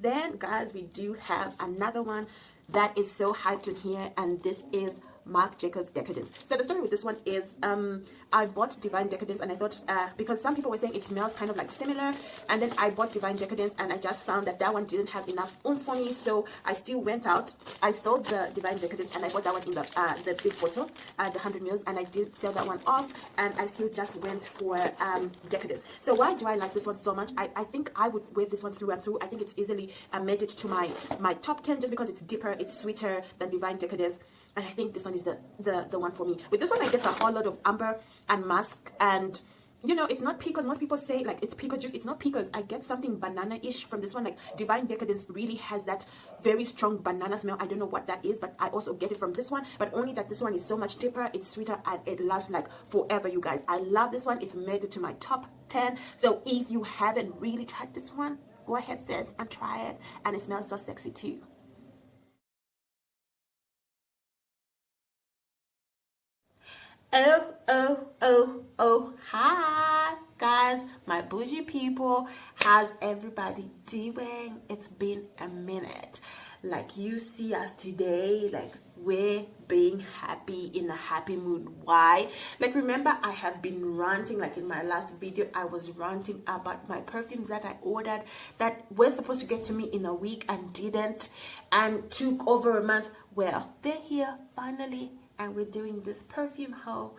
Then guys, we do have another one that is so hyped in here, and this is Marc Jacobs Decadence. So the story with this one is I bought Divine Decadence, and I thought because some people were saying it smells kind of like similar, and then I bought Divine Decadence and I just found that that one didn't have enough oomph for me, so I still went out. I sold the Divine Decadence and I bought that one in the big bottle, the 100 mils, and I did sell that one off, and I still just went for Decadence. So why do I like this one so much? I think I would wear this one through and through. I think it's easily made it to my top 10 just because it's deeper, it's sweeter than Divine Decadence. And I think this one is the one for me. With this one, I get a whole lot of amber and musk, and you know, it's not pecos. Most people say like it's peco juice. It's not pecos. I get something banana-ish from this one. Like Divine Decadence really has that very strong banana smell. I don't know what that is, but I also get it from this one. But only that this one is so much deeper, it's sweeter, and it lasts like forever, you guys. I love this one. It's made it to my top 10. So if you haven't really tried this one, go ahead, sis, and try it. And it smells so sexy too. Oh, hi guys, my bougie people. How's everybody doing? It's been a minute. Like, you see us today, like we're being happy, in a happy mood. Why? Like, remember, I have been ranting, like in my last video I was ranting about my perfumes that I ordered that were supposed to get to me in a week and didn't, and took over a month. Well, they're here finally, and we're doing this perfume haul.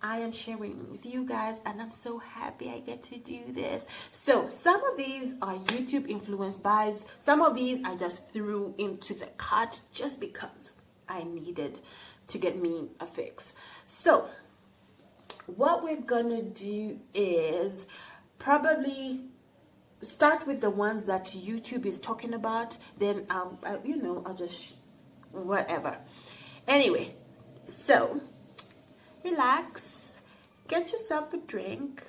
I am sharing with you guys, and I'm so happy I get to do this. So some of these are YouTube influenced buys. Some of these I just threw into the cart just because I needed to get me a fix. So what we're gonna do is probably start with the ones that YouTube is talking about, then I'll just whatever. Anyway, so relax, get yourself a drink,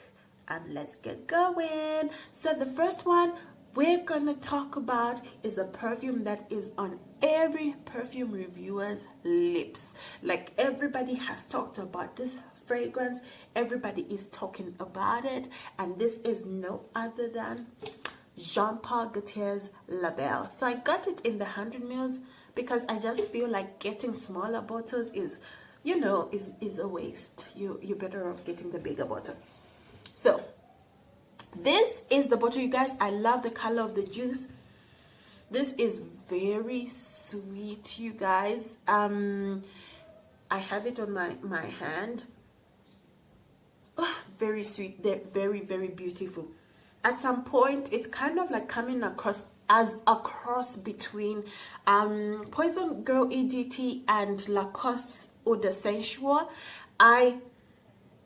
and let's get going. So the first one we're gonna talk about is a perfume that is on every perfume reviewer's lips. Like, everybody has talked about this fragrance, everybody is talking about it, and this is no other than Jean-Paul Gaultier's Labelle. So I got it in the 100 mils because I just feel like getting smaller bottles is, you know, is a waste. You're better off getting the bigger bottle. So this is the bottle, you guys. I love the color of the juice. This is very sweet, you guys. I have it on my hand. Oh, very sweet. They're very, very beautiful. At some point, it's kind of like coming across as a cross between Poison Girl EDT and Lacoste's Eau de Sensual. I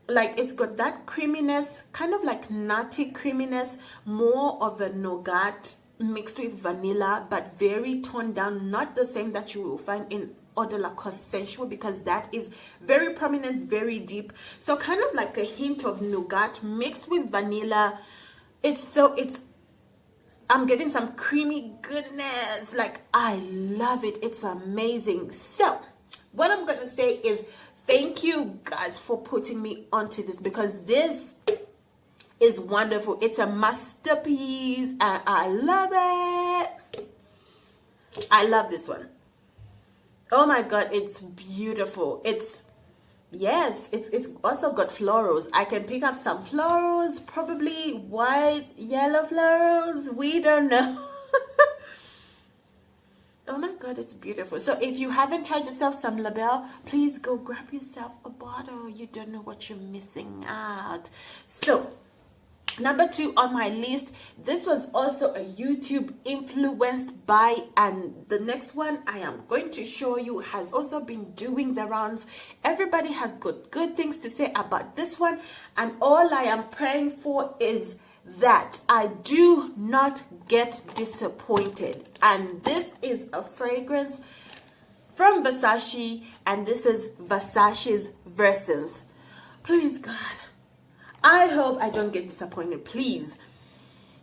like, it's got that creaminess, kind of like nutty creaminess, more of a nougat mixed with vanilla, but very toned down, not the same that you will find in Eau de Lacoste Sensual, because that is very prominent, very deep. So kind of like a hint of nougat mixed with vanilla. I'm getting some creamy goodness. Like, I love it. It's amazing. So what I'm gonna say is thank you guys for putting me onto this, because this is wonderful. It's a masterpiece and I love it. I love this one. Oh my god, it's beautiful. It's also got florals. I can pick up some florals, probably white, yellow florals. We don't know. Oh my god, it's beautiful. So if you haven't tried yourself some Labelle, please go grab yourself a bottle. You don't know what you're missing out. So number 2 on my list, this was also a YouTube influenced buy, and the next one I am going to show you has also been doing the rounds. Everybody has got good things to say about this one, and all I am praying for is that I do not get disappointed. And this is a fragrance from Versace, and this is Versace's Versense. Please God, I hope I don't get disappointed, please,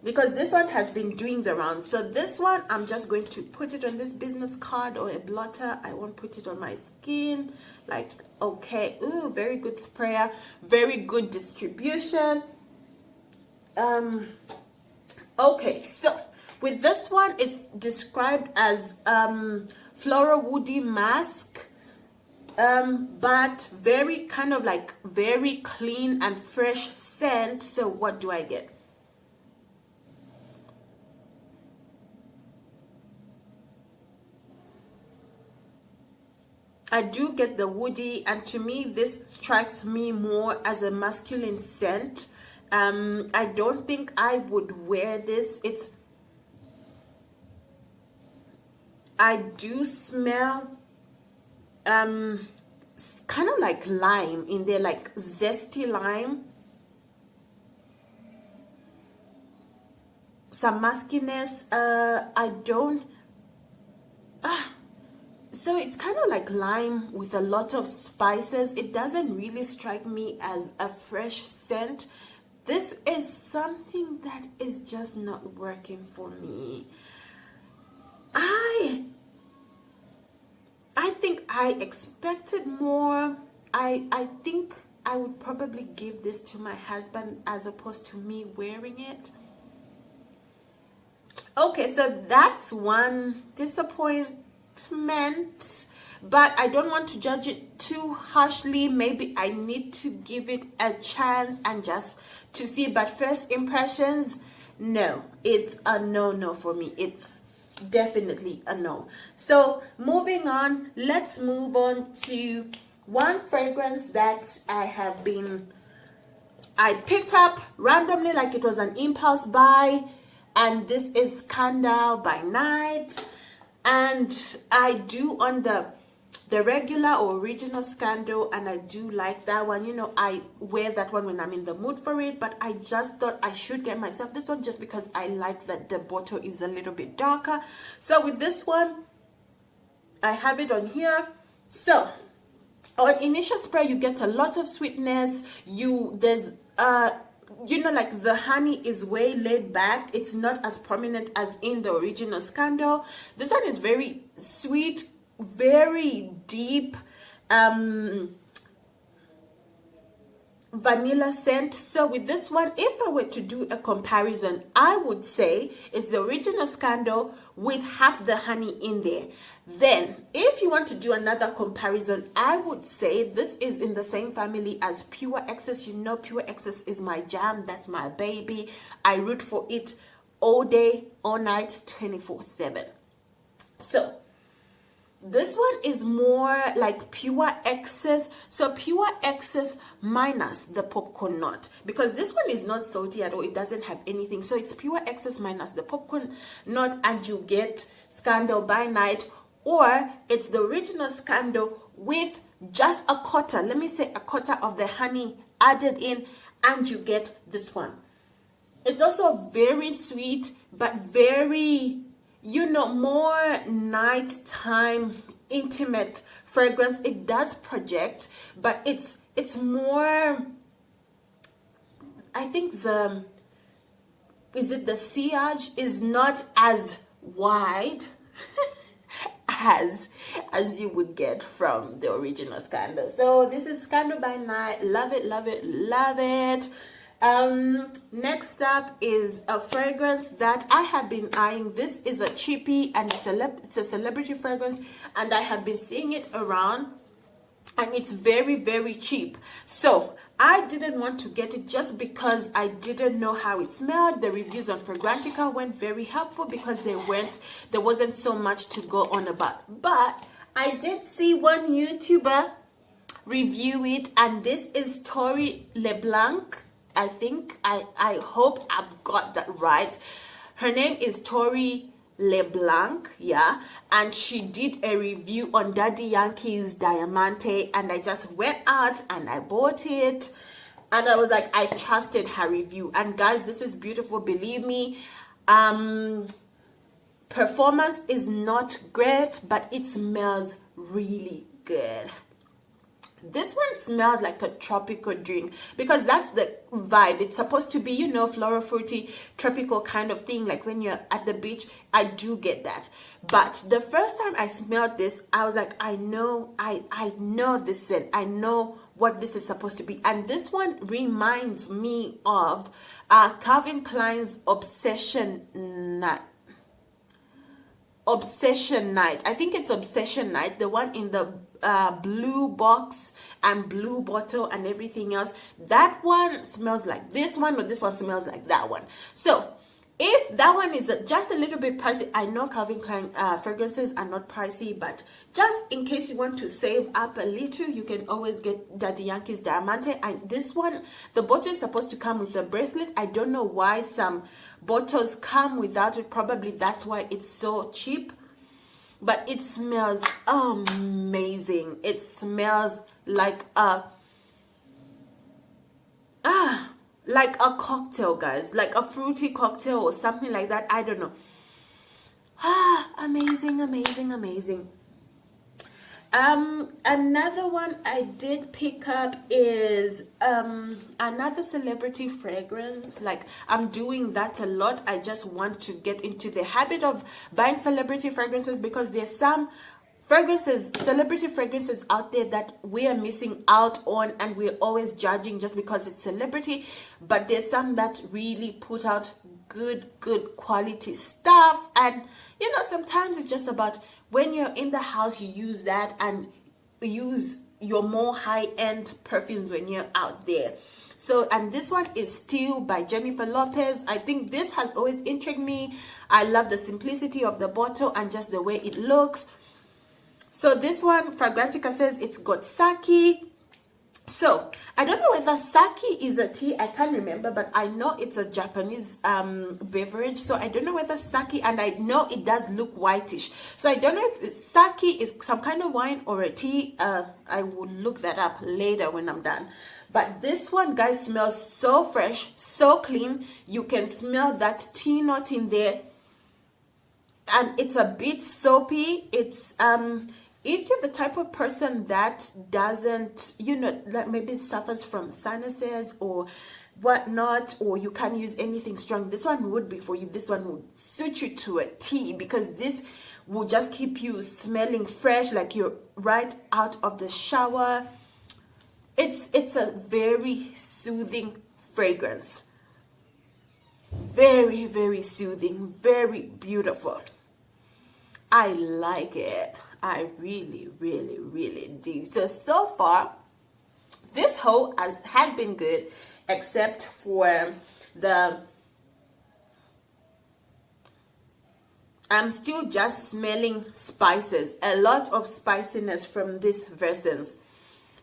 because this one has been doing the rounds. So this one, I'm just going to put it on this business card or a blotter. I won't put it on my skin. Like, okay, ooh, very good sprayer, very good distribution. Okay, so With this one, it's described as floral woody mask, but very kind of like very clean and fresh scent. So what do I get? I do get the woody, and to me this strikes me more as a masculine scent. I don't think I would wear this. I do smell kind of like lime in there, like zesty lime, some muskiness. I don't so it's kind of like lime with a lot of spices. It doesn't really strike me as a fresh scent. This is something that is just not working for me. I think I expected more. I think I would probably give this to my husband as opposed to me wearing it. Okay, so that's one disappointment, but I don't want to judge it too harshly. Maybe I need to give it a chance and just to see. But first impressions, no, it's a no for me. It's definitely a no. So moving on, let's move on to one fragrance that I picked up randomly, like it was an impulse buy, and this is Candle by Night. And I do on the regular or original Scandal, and I do like that one. You know, I wear that one when I'm in the mood for it, but I just thought I should get myself this one just because I like that the bottle is a little bit darker. So with this one, I have it on here. So on initial spray, you get a lot of sweetness. There's you know, like the honey is way laid back. It's not as prominent as in the original Scandal. This one is very sweet, very deep vanilla scent. So with this one, if I were to do a comparison, I would say it's the original Scandal with half the honey in there. Then if you want to do another comparison, I would say this is in the same family as Pure Excess. You know, Pure Excess is my jam. That's my baby. I root for it all day, all night, 24/7. So this one is more like Pure Excess. So Pure Excess minus the popcorn nut, because this one is not salty at all. It doesn't have anything. So it's Pure Excess minus the popcorn nut, and you get Scandal by Night, or it's the original Scandal with just a quarter, let me say a quarter of the honey added in, and you get this one. It's also very sweet, but very, you know, more nighttime intimate fragrance. It does project, but it's more, I think the sillage is not as wide as you would get from the original Scandal. So this is Scandal by Night. Love it, love it, love it. Next up is a fragrance that I have been eyeing. This is a cheapie, and it's a celebrity fragrance, and I have been seeing it around, and it's very, very cheap. So I didn't want to get it just because I didn't know how it smelled. The reviews on Fragrantica weren't very helpful because there wasn't so much to go on about. But I did see one YouTuber review it, and this is Tori LeBlanc. I think I hope I've got that right. Her name is Tori LeBlanc, yeah, and she did a review on Daddy Yankee's Diamante, and I just went out and I bought it, and I was like, I trusted her review. And guys, this is beautiful, believe me. Performance is not great, but it smells really good. This one smells like a tropical drink, because that's the vibe. It's supposed to be, you know, floral, fruity, tropical kind of thing, like when you're at the beach. I do get that. But the first time I smelled this, I was like, I know this scent. I know what this is supposed to be. And this one reminds me of Calvin Klein's Obsession Obsession Night. I think it's Obsession Night, the one in the blue box and blue bottle and everything else. That one smells like this one, or this one smells like that one. So if that one is just a little bit pricey, I know Calvin Klein fragrances are not pricey, but just in case you want to save up a little, you can always get the Yankee's Diamante. And this one, the bottle is supposed to come with a bracelet. I don't know why some bottles come without it. Probably that's why it's so cheap. But it smells amazing. It smells like a cocktail, guys, like a fruity cocktail or something like that. I don't know. Amazing, amazing, amazing. Another one I did pick up is another celebrity fragrance. Like, I'm doing that a lot. I just want to get into the habit of buying celebrity fragrances, because there's some fragrances, celebrity fragrances out there that we are missing out on, and we're always judging just because it's celebrity. But there's some that really put out good quality stuff. And you know, sometimes it's just about when you're in the house, you use that, and use your more high-end perfumes when you're out there. So, and this one is still by Jennifer Lopez. I think this has always intrigued me. I love the simplicity of the bottle and just the way it looks. So this one, Fragrantica says it's got sake. So I don't know whether sake is a tea. I can't remember, but I know it's a Japanese beverage. So I don't know whether sake, and I know it does look whitish. So I don't know if sake is some kind of wine or a tea. I will look that up later when I'm done. But this one, guys, smells so fresh, so clean. You can smell that tea note in there, and it's a bit soapy. It's if you're the type of person that doesn't, you know, that maybe suffers from sinuses or whatnot, or you can't use anything strong, this one would be for you. This one would suit you to a T, because this will just keep you smelling fresh, like you're right out of the shower. It's a very soothing fragrance. Very, very soothing, very beautiful. I like it. I really, really, really do. So far, this haul has been good, except for the... I'm still just smelling spices. A lot of spiciness from this Versense.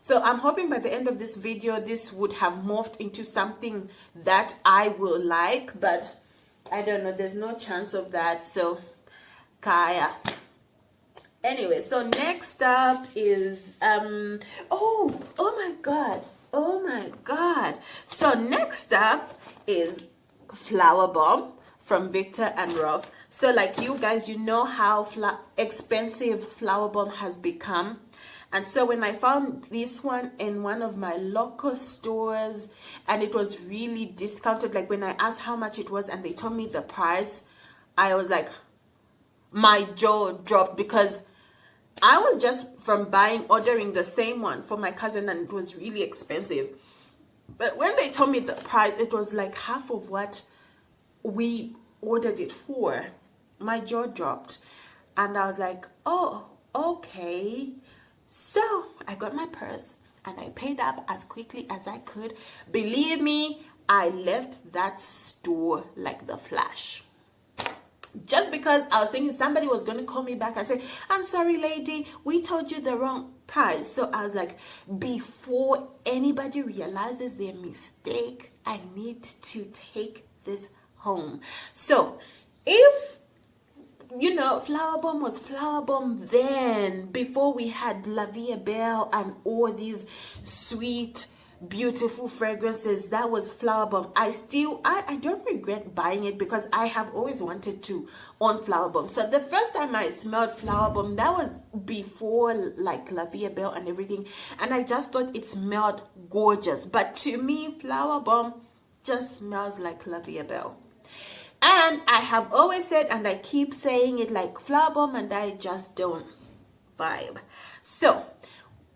So I'm hoping by the end of this video, this would have morphed into something that I will like. But I don't know. There's no chance of that. So, Kaya. Anyway, so next up is oh my god. So next up is Flowerbomb from Viktor&Rolf. So like you guys, you know how expensive Flowerbomb has become. And so when I found this one in one of my local stores, and it was really discounted, like when I asked how much it was and they told me the price, I was like, my jaw dropped, because I was just ordering the same one for my cousin, and it was really expensive. But when they told me the price, it was like half of what we ordered it for. My jaw dropped, and I was like, oh, okay. So I got my purse and I paid up as quickly as I could. Believe me, I left that store like the flash. Just because I was thinking somebody was going to call me back and say, I'm sorry, lady, we told you the wrong price. So I was like, before anybody realizes their mistake, I need to take this home. So if, you know, Flowerbomb was Flowerbomb then, before we had Belle and all these sweet, beautiful fragrances, that was Flowerbomb. I don't regret buying it, because I have always wanted to own Flowerbomb. So the first time I smelled Flowerbomb, that was before like Belle and everything, and I just thought it smelled gorgeous. But to me, Flowerbomb just smells like Belle. And I have always said, and I keep saying it, like Flowerbomb and I just don't vibe. So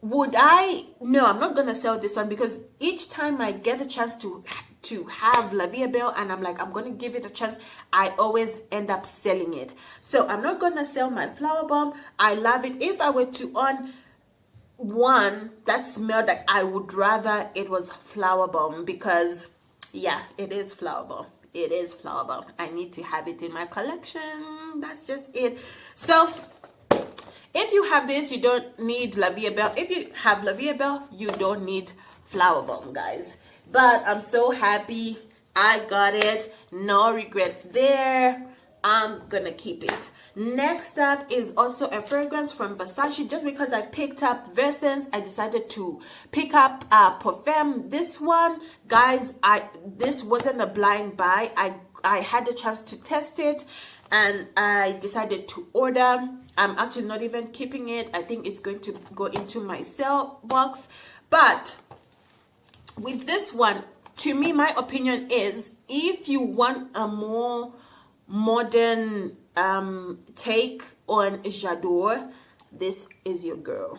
would I? No, I'm not gonna sell this one, because each time I get a chance to to have labelle, and I'm like, I'm gonna give it a chance. I always end up selling it. So I'm not gonna sell my Flowerbomb. I love it. If I were to own one that smelled like, I would rather it was Flowerbomb, because yeah, it is Flowerbomb. It is Flowerbomb. I need to have it in my collection. That's just it. So if you have this, you don't need labelle. If you have labelle, you don't need Flowerbomb, guys. But I'm so happy I got it. No regrets there. I'm gonna keep it. Next up is also a fragrance from Versace. Just because I picked up Versense, I decided to pick up Perfume. This one, guys, this wasn't a blind buy. I had a chance to test it, and I decided to order. I'm actually not even keeping it. I think it's going to go into my sale box. But with this one, to me, my opinion is, if you want a more modern take on J'adore, this is your girl.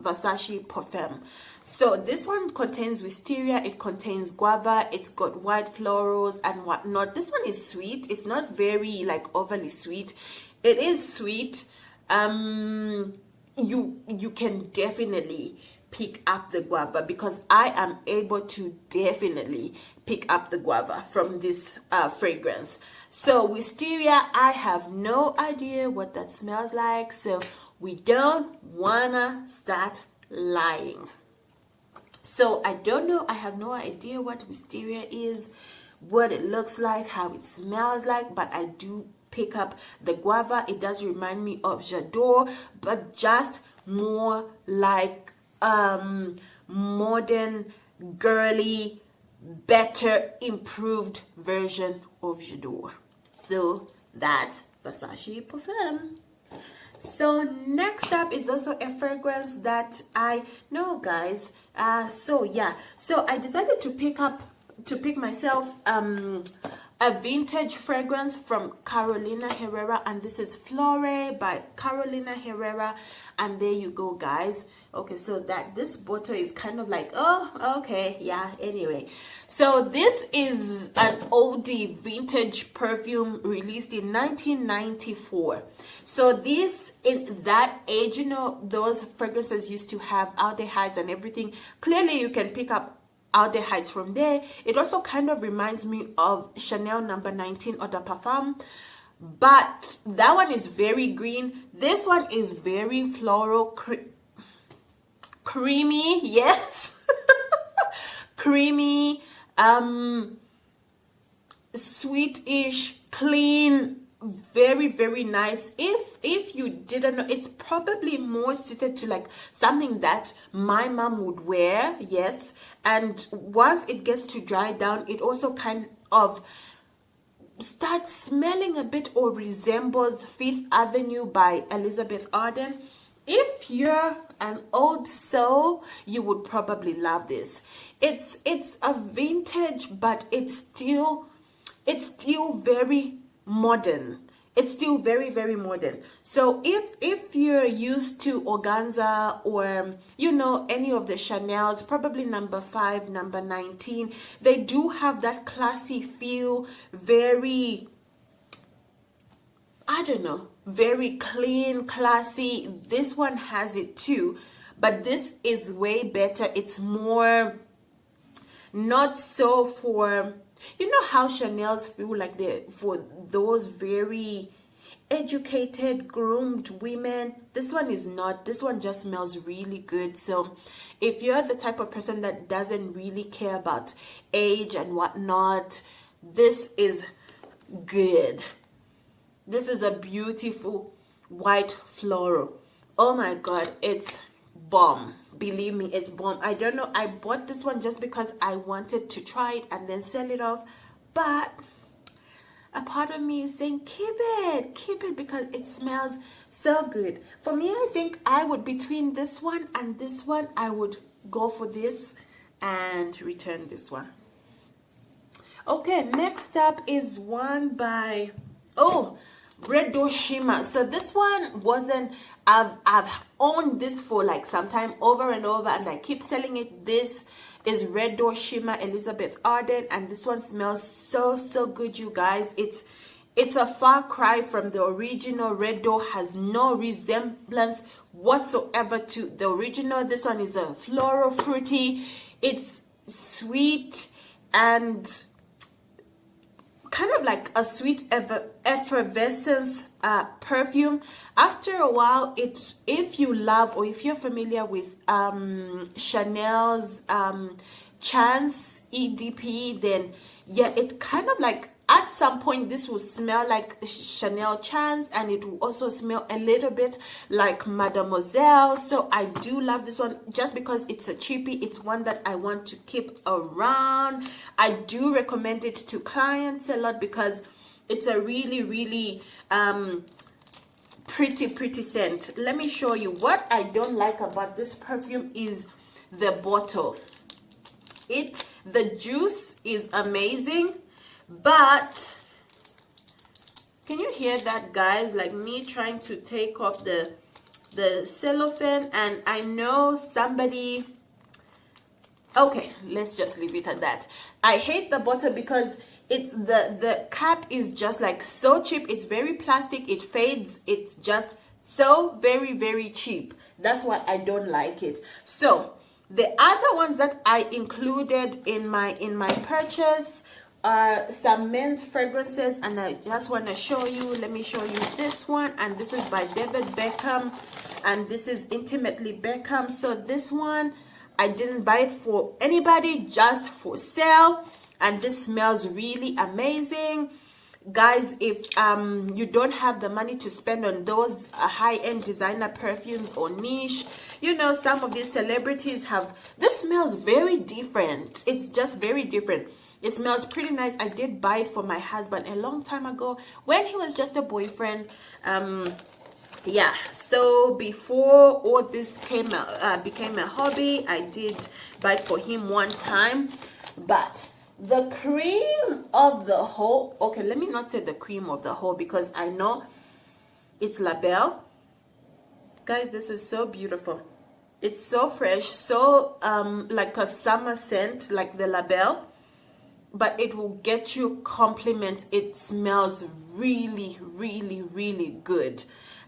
Versace Parfum. So this one contains wisteria, it contains guava, it's got white florals and whatnot. This one is sweet. It's not very like overly sweet. It is sweet. You can definitely pick up the guava, because I am able to definitely pick up the guava from this fragrance. So wisteria, I have no idea what that smells like, so we don't wanna start lying. So I don't know. I have no idea what wisteria is, what it looks like, how it smells like, but I do pick up the guava. It does remind me of J'adore, but just more like modern, girly, better, improved version of J'adore. So that's Versace Parfum. So next up is also a fragrance that I know, guys. So I decided to pick myself a vintage fragrance from Carolina Herrera, and this is Flore by Carolina Herrera. And there you go, guys. Okay, so this bottle is kind of like, oh, okay, yeah, anyway. So this is an oldie vintage perfume released in 1994. So this, in that age, you know, those fragrances used to have aldehydes and everything. Clearly, you can pick up aldehydes from there. It also kind of reminds me of Chanel number 19 Eau de Parfum. But that one is very green. This one is very floral, creamy, yes. Creamy, sweetish, clean, very, very nice. If you didn't know, it's probably more suited to like something that my mom would wear, yes. And once it gets to dry down, it also kind of starts smelling a bit or resembles Fifth Avenue by Elizabeth Arden. If you're an old soul, you would probably love this. It's a vintage, but it's still very modern. It's still very, very modern. So if you're used to organza or, you know, any of the Chanel's, probably number 5, number 19, they do have that classy feel, very, I don't know, very clean, classy. This one has it too, but this is way better. It's more, not so for, you know how Chanel's feel like they're for those very educated, groomed women. This one is not. This one just smells really good. So if you're the type of person that doesn't really care about age and whatnot, this is good. This is a beautiful white floral. Oh my god, it's bomb. Believe me, it's bomb. I don't know, I bought this one just because I wanted to try it and then sell it off, but a part of me is saying keep it because it smells so good. For me, I think I would, between this one and this one, I would go for this and return this one. Okay, next up is one by Door Shimmer. So this one wasn't, I've owned this for like some time, over and over, and I keep selling it. This is Red Door Shimmer Elizabeth Arden, and this one smells so good, you guys. It's a far cry from the original. Red Door has no resemblance whatsoever to the original. This one is a floral fruity. It's sweet and kind of like a sweet effervescence perfume. After a while, it's, if you love or if you're familiar with Chanel's Chance EDP, then yeah, it kind of like at some point this will smell like Chanel Chance, and it will also smell a little bit like Mademoiselle. So I do love this one just because it's a cheapie. It's one that I want to keep around. I do recommend it to clients a lot because it's a really pretty scent. Let me show you what I don't like about this perfume is the bottle. The juice is amazing, but can you hear that, guys? Like me trying to take off the cellophane, and I know somebody, okay, let's just leave it at that. I hate the bottle because it's the cap is just like so cheap. It's very plastic, it fades, it's just so very cheap. That's why I don't like it. So the other ones that I included in my purchase are some men's fragrances, and I just want to show you. Let me show you this one, and this is by David Beckham, and this is Intimately Beckham. So this one I didn't buy it for anybody, just for sale, and this smells really amazing. Guys, if you don't have the money to spend on those high-end designer perfumes or niche, you know, some of these celebrities have, this smells very different. It's just very different. It smells pretty nice. I did buy it for my husband a long time ago when he was just a boyfriend. Yeah, so before all this became a hobby, I did buy it for him one time. But the cream of the whole, okay, let me not say the cream of the whole because I know it's labelle. Guys, this is so beautiful. It's so fresh, so like a summer scent, like the labelle, but it will get you compliments. It smells really good.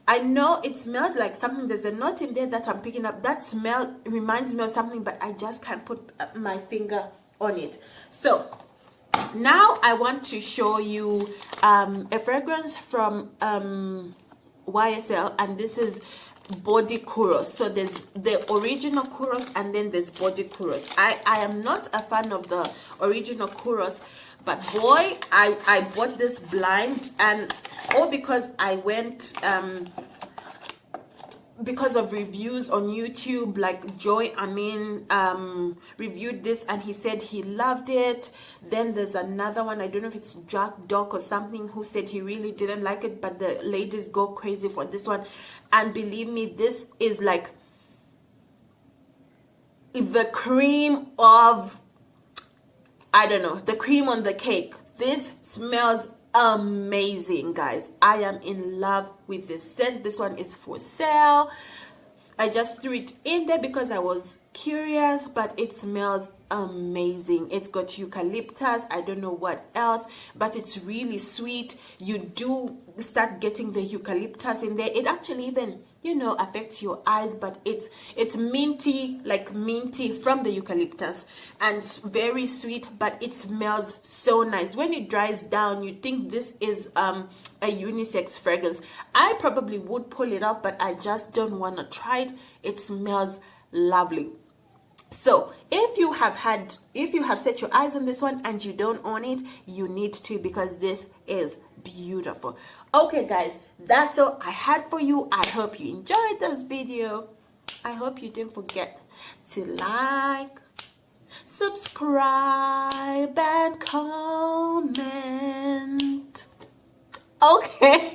I know it smells like something, there's a note in there that I'm picking up. That smell reminds me of something, but I just can't put my finger on it. So now I want to show you a fragrance from YSL, and this is body kouros. So there's the original kouros, and then there's body kouros. I am not a fan of the original kouros, but boy, I bought this blind, and all because I went because of reviews on YouTube, like Joy reviewed this and he said he loved it. Then there's another one, I don't know if it's Jack Doc or something, who said he really didn't like it, but the ladies go crazy for this one. And believe me, this is like the cream of, I don't know, the cream on the cake. This smells amazing, guys. I am in love with this scent. This one is for sale. I just threw it in there because I was curious, but it smells amazing. It's got eucalyptus, I don't know what else, but it's really sweet. You do start getting the eucalyptus in there. It actually even, you know, affects your eyes, but it's minty, like minty from the eucalyptus, and it's very sweet, but it smells so nice. When it dries down, you think this is a unisex fragrance. I probably would pull it off, but I just don't want to try it. It smells lovely. So if you have set your eyes on this one and you don't own it, you need to, because this is beautiful. Okay guys, that's all I had for you. I hope you enjoyed this video. I hope you didn't forget to like, subscribe, and comment. Okay.